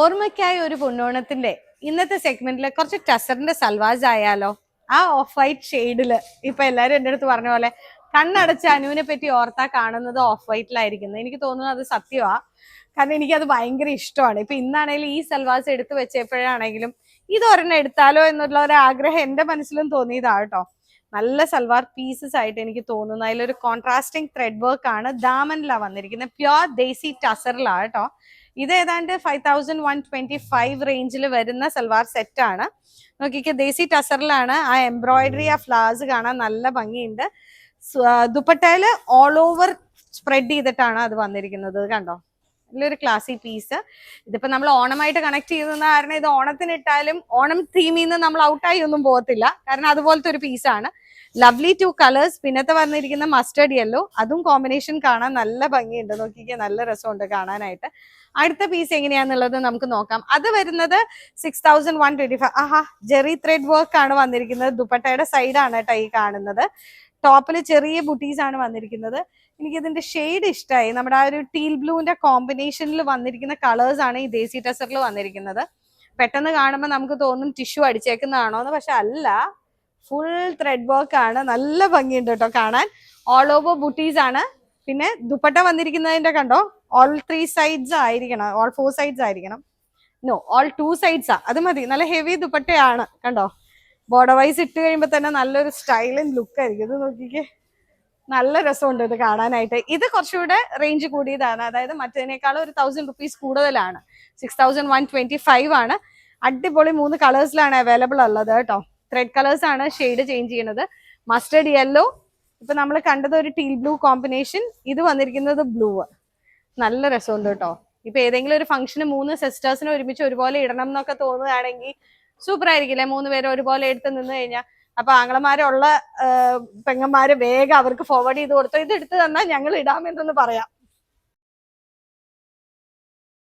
ഓർമ്മയ്ക്കായി ഒരു പൊന്നോണത്തിന്റെ ഇന്നത്തെ സെഗ്മെന്റിൽ കുറച്ച് ടസറിന്റെ സൽവാസ് ആയാലോ. ആ ഓഫ് വൈറ്റ് ഷെയ്ഡില് ഇപ്പൊ എല്ലാരും എന്റെ അടുത്ത് പറഞ്ഞ പോലെ കണ്ണടച്ച് അനുവിനെ പറ്റി ഓർത്താ കാണുന്നത് ഓഫ് വൈറ്റിലായിരിക്കുന്നത്. എനിക്ക് തോന്നുന്നു അത് സത്യമാ, കാരണം എനിക്കത് ഭയങ്കര ഇഷ്ടമാണ്. ഇപ്പൊ ഇന്നാണെങ്കിലും ഈ സൽവാസ് എടുത്തു വെച്ചപ്പോഴാണെങ്കിലും ഇതൊരെണ്ണം എടുത്താലോ എന്നുള്ള ഒരു ആഗ്രഹം എന്റെ മനസ്സിലും തോന്നിയതാ കേട്ടോ. നല്ല സൽവാർ പീസസ് ആയിട്ട് എനിക്ക് തോന്നുന്നു. അതിലൊരു കോൺട്രാസ്റ്റിംഗ് ത്രെഡ് വർക്ക് ആണ് ദാമനിലാണ് വന്നിരിക്കുന്നത്. പ്യോർ ദേസി ടസറിലാണ് കേട്ടോ. ഇത് ഏതാണ്ട് 5125 റേഞ്ചിൽ വരുന്ന സൽവാർ സെറ്റ് ആണ്. നോക്കിക്കെ, ദേസി ടസറിലാണ്. ആ എംബ്രോയിഡറി, ആ ഫ്ലവേഴ്സ് കാണാൻ നല്ല ഭംഗിയുണ്ട്. ദുപ്പട്ടയില് ഓൾ ഓവർ സ്പ്രെഡ് ചെയ്തിട്ടാണ് അത് വന്നിരിക്കുന്നത്. കണ്ടോ, നല്ലൊരു ക്ലാസി പീസ്. ഇതിപ്പോ നമ്മൾ ഓണമായിട്ട് കണക്ട് ചെയ്യുന്ന കാരണം ഇത് ഓണത്തിന് ഇട്ടാലും ഓണം തീമിൽ നിന്ന് നമ്മൾ ഔട്ടായി ഒന്നും പോകത്തില്ല, കാരണം അതുപോലത്തെ ഒരു പീസാണ്. Lovely 2 colours. പിന്നത്തെ വന്നിരിക്കുന്ന മസ്റ്റേർഡ് യെല്ലോ, അതും കോമ്പിനേഷൻ കാണാൻ നല്ല ഭംഗിയുണ്ട്. നോക്കിക്കേ, നല്ല രസമുണ്ട് കാണാനായിട്ട്. അടുത്ത പീസ് എങ്ങനെയാന്നുള്ളത് നമുക്ക് നോക്കാം. അത് വരുന്നത് 6125. ആഹാ, ജെറി ത്രെഡ് വർക്ക് ആണ് വന്നിരിക്കുന്നത്. ദുപ്പട്ടയുടെ സൈഡാണ് കേട്ടോ ഈ കാണുന്നത്. ടോപ്പിൽ ചെറിയ ബുട്ടീസ് ആണ് വന്നിരിക്കുന്നത്. എനിക്ക് ഇതിന്റെ ഷെയ്ഡ് ഇഷ്ടമായി. നമ്മുടെ ആ ഒരു ടീൽ ബ്ലൂവിന്റെ കോമ്പിനേഷനിൽ വന്നിരിക്കുന്ന കളേഴ്സ് ആണ് ഈ ദേസി ടസറിൽ വന്നിരിക്കുന്നത്. പെട്ടെന്ന് കാണുമ്പോൾ നമുക്ക് തോന്നും ടിഷ്യൂ അടിച്ചേക്കുന്നതാണോന്ന്, പക്ഷെ അല്ല, ഫുൾ ത്രെഡ് വർക്ക് ആണ്. നല്ല ഭംഗിയുണ്ട് കേട്ടോ കാണാൻ. ഓൾ ഓവർ ബുട്ടീസ് ആണ്. പിന്നെ ദുപ്പട്ട വന്നിരിക്കുന്നതിന്റെ കണ്ടോ, ഓൾ 3 സൈഡ്സ് ആയിരിക്കണം, ഓൾ 4 സൈഡ്സ് ആയിരിക്കണം. നോ, ഓൾ 2 സൈഡ്സാ, അത് മതി. നല്ല ഹെവി ദുപ്പട്ടയാണ് കണ്ടോ. ബോർഡർ വൈസ് ഇട്ട് കഴിയുമ്പോൾ തന്നെ നല്ലൊരു സ്റ്റൈലിൻ ലുക്ക് ആയിരിക്കും. ഇത് നോക്കിക്കേ, നല്ല രസമുണ്ട് ഇത് കാണാനായിട്ട്. ഇത് കുറച്ചുകൂടെ റേഞ്ച് കൂടിയതാണ്, അതായത് മറ്റേതിനേക്കാളും ഒരു 1000 റുപ്പീസ് കൂടുതലാണ്. 6125 ആണ്. അടിപൊളി 3 കളേഴ്സിലാണ് അവൈലബിൾ ഉള്ളത് കേട്ടോ. ത്രെഡ് കളേഴ്സ് ആണ് ഷെയ്ഡ് ചേഞ്ച് ചെയ്യുന്നത്. മസ്റ്റേർഡ് യെല്ലോ, ഇപ്പൊ നമ്മൾ കണ്ടത് ഒരു ടീൽ ബ്ലൂ കോമ്പിനേഷൻ, ഇത് വന്നിരിക്കുന്നത് ബ്ലൂ. നല്ല രസമുണ്ട് കേട്ടോ. ഇപ്പൊ ഏതെങ്കിലും ഒരു ഫംഗ്ഷന് 3 സിസ്റ്റേഴ്സിനെ ഒരുമിച്ച് ഒരുപോലെ ഇടണം എന്നൊക്കെ തോന്നുകയാണെങ്കിൽ സൂപ്പർ ആയിരിക്കില്ലേ? 3 പേര് ഒരുപോലെ എടുത്ത് നിന്ന് കഴിഞ്ഞാൽ. അപ്പൊ ആങ്ങളമാരുള്ള പെങ്ങന്മാര് വേഗം അവർക്ക് ഫോർവേഡ് ചെയ്ത് കൊടുത്തോ, ഇത് എടുത്ത് തന്നാൽ ഞങ്ങൾ ഇടാമെന്നൊന്ന് പറയാം.